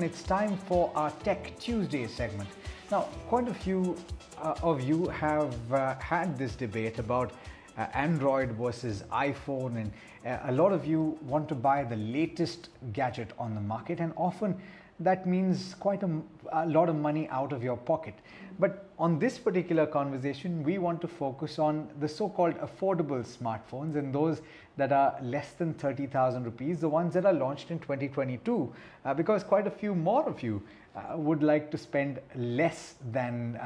It's time for our Tech Tuesday segment. Now, quite a few of you have had this debate about Android versus iPhone, and a lot of you want to buy the latest gadget on the market, and often that means quite a lot of money out of your pocket. But on this particular conversation, we want to focus on the so-called affordable smartphones and those that are less than 30,000 rupees, the ones that are launched in 2022, because quite a few more of you would like to spend less than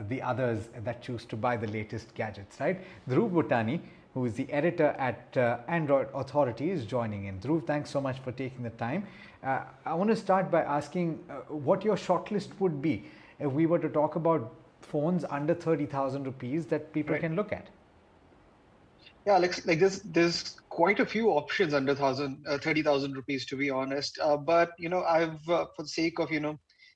the others that choose to buy the latest gadgets, right? Dhruv Bhutani, who is the editor at Android Authority, is joining in. Dhruv, thanks so much for taking the time. I want to start by asking what your shortlist would be if we were to talk about phones under 30,000 rupees that people can look at. Yeah, Alex, like there's quite a few options under 30,000 rupees, to be honest. But I've for the sake of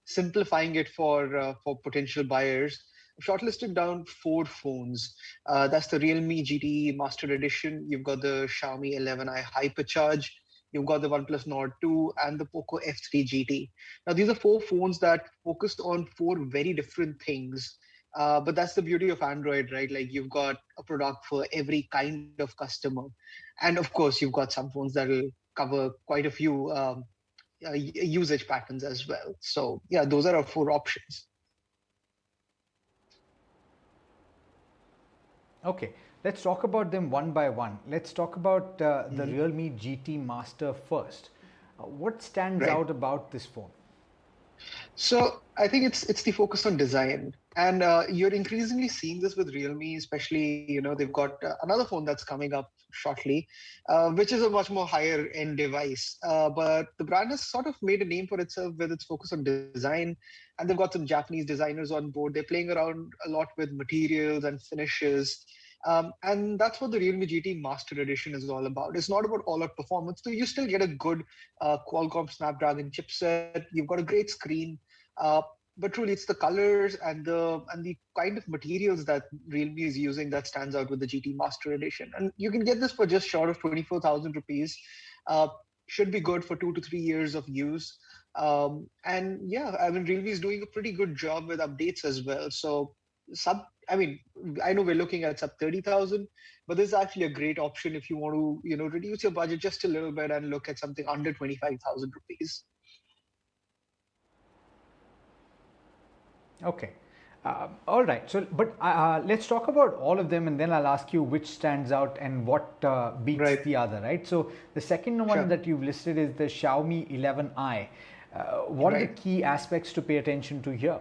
simplifying it for potential buyers, I've shortlisted down four phones. That's the Realme GT Master Edition. You've got the Xiaomi 11i Hypercharge. You've got the OnePlus Nord 2 and the Poco F3 GT. Now, these are four phones that focus on four very different things. But that's the beauty of Android, right? Like you've got a product for every kind of customer. And of course, you've got some phones that will cover quite a few usage patterns as well. So yeah, those are our four options. Okay, let's talk about them one by one. Let's talk about the Realme GT Master first. What stands out about this phone? So I think it's the focus on design, and you're increasingly seeing this with Realme, especially they've got another phone that's coming up shortly, which is a much more higher end device. But the brand has sort of made a name for itself with its focus on design, and they've got some Japanese designers on board. They're playing around a lot with materials and finishes. And that's what the Realme GT Master Edition is all about. It's not about all-out performance, so you still get a good Qualcomm Snapdragon chipset. You've got a great screen, but truly, it's the colors and the kind of materials that Realme is using that stands out with the GT Master Edition. And you can get this for just short of 24,000 rupees. Should be good for 2 to 3 years of use. And yeah, I mean, Realme is doing a pretty good job with updates as well. So I know we're looking at sub 30,000, but this is actually a great option if you want to, reduce your budget just a little bit and look at something under 25,000 rupees. Okay. All right. So, but let's talk about all of them, and then I'll ask you which stands out and what beats the other, right? So, the second one that you've listed is the Xiaomi 11i. What are the key aspects to pay attention to here?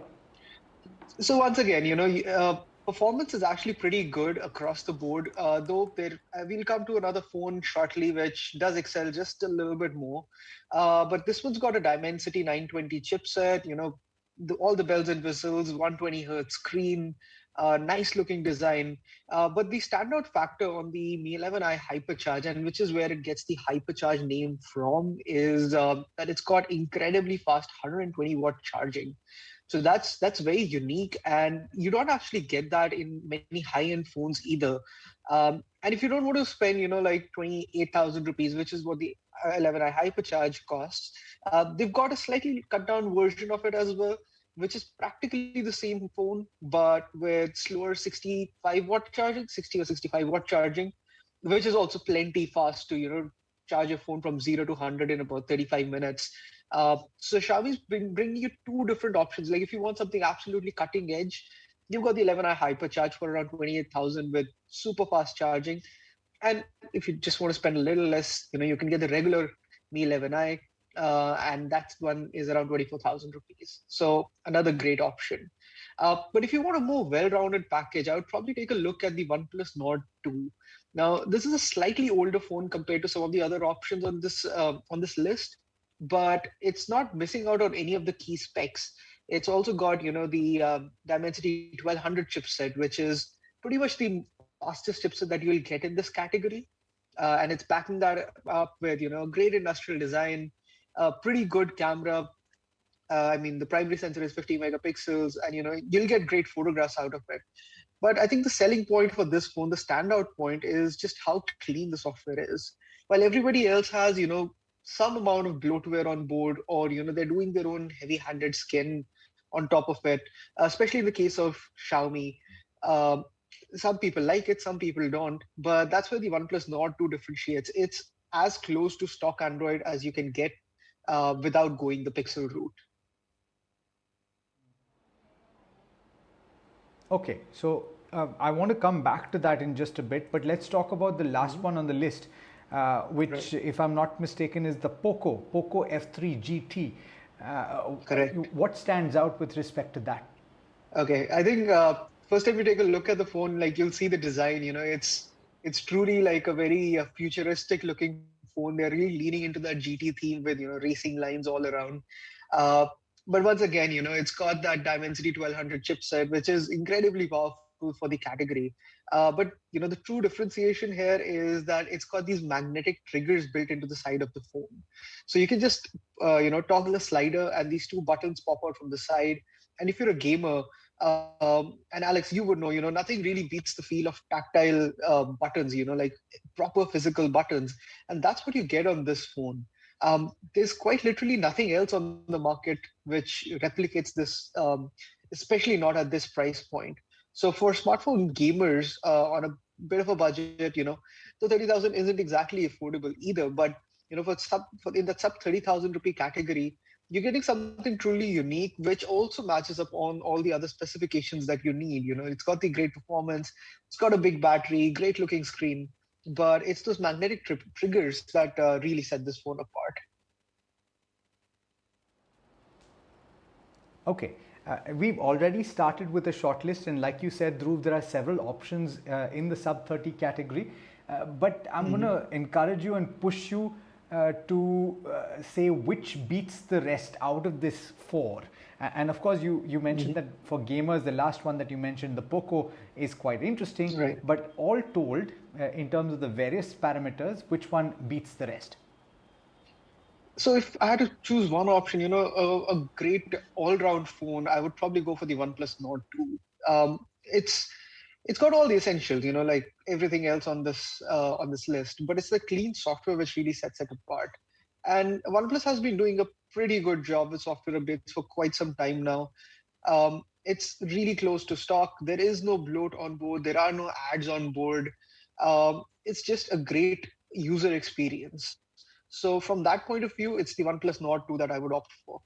So once again, performance is actually pretty good across the board. Though we'll come to another phone shortly, which does excel just a little bit more. But this one's got a Dimensity 920 chipset. All the bells and whistles, 120 hertz screen, nice looking design. But the standout factor on the Mi 11i Hypercharge, and which is where it gets the Hypercharge name from, is that it's got incredibly fast 120 watt charging. So that's very unique, and you don't actually get that in many high-end phones either. And if you don't want to spend, like 28,000 rupees, which is what the 11i Hypercharge costs, they've got a slightly cut-down version of it as well, which is practically the same phone, but with slower 65 watt charging, 60 or 65 watt charging, which is also plenty fast to, charge your phone from 0 to 100 in about 35 minutes. So Xiaomi's bringing you two different options. Like if you want something absolutely cutting edge, you've got the 11i Hypercharge for around 28,000 with super fast charging. And if you just want to spend a little less, you can get the regular Mi 11i, and that one is around 24,000 rupees. So another great option. But if you want a more well-rounded package, I would probably take a look at the OnePlus Nord 2. Now, this is a slightly older phone compared to some of the other options on this list, but it's not missing out on any of the key specs. It's also got, the Dimensity 1200 chipset, which is pretty much the fastest chipset that you will get in this category. And it's backing that up with, great industrial design, pretty good camera. The primary sensor is 50 megapixels, and you'll get great photographs out of it. But I think the selling point for this phone, the standout point, is just how clean the software is. While everybody else has, some amount of bloatware on board, or they're doing their own heavy-handed skin on top of it. Especially in the case of Xiaomi, um, some people like it, some people don't. But that's where the OnePlus Nord 2 differentiates. It's as close to stock Android as you can get without going the Pixel route. Okay, so I want to come back to that in just a bit, but let's talk about the last one on the list, which, Right. if I'm not mistaken, is the Poco F3 GT. Correct. What stands out with respect to that? Okay, I think first time you take a look at the phone, like you'll see the design. It's truly like a very futuristic looking phone. They're really leaning into that GT theme with racing lines all around. Uh, but once again, it's got that Dimensity 1200 chipset, which is incredibly powerful for the category. But the true differentiation here is that it's got these magnetic triggers built into the side of the phone. So you can just toggle a slider, and these two buttons pop out from the side. And if you're a gamer, and Alex, you would know, nothing really beats the feel of tactile buttons, like proper physical buttons. And that's what you get on this phone. There's quite literally nothing else on the market which replicates this, especially not at this price point. So for smartphone gamers on a bit of a budget, the 30,000 isn't exactly affordable either. But for in that sub 30,000 rupee category, you're getting something truly unique, which also matches up on all the other specifications that you need. It's got the great performance, it's got a big battery, great looking screen, but it's those magnetic triggers that really set this phone apart. Okay, we've already started with a shortlist, and like you said, Dhruv, there are several options in the sub 30 category. But I'm going to encourage you and push you to say which beats the rest out of this four. And of course, you mentioned that for gamers, the last one that you mentioned, the Poco, is quite interesting. Right. But all told, in terms of the various parameters, which one beats the rest? So if I had to choose one option, a great all-round phone, I would probably go for the OnePlus Nord 2. It's got all the essentials, like everything else on this list, but it's the clean software which really sets it apart. And OnePlus has been doing a pretty good job with software updates for quite some time now. It's really close to stock. There is no bloat on board. There are no ads on board. It's just a great user experience. So from that point of view, it's the OnePlus Nord 2 that I would opt for.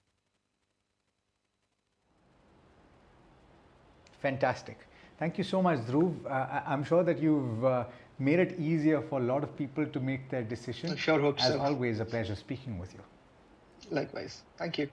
Fantastic. Thank you so much, Dhruv. I'm sure that you've made it easier for a lot of people to make their I decision. sure hope As so. always, a pleasure speaking with you. Likewise. Thank you.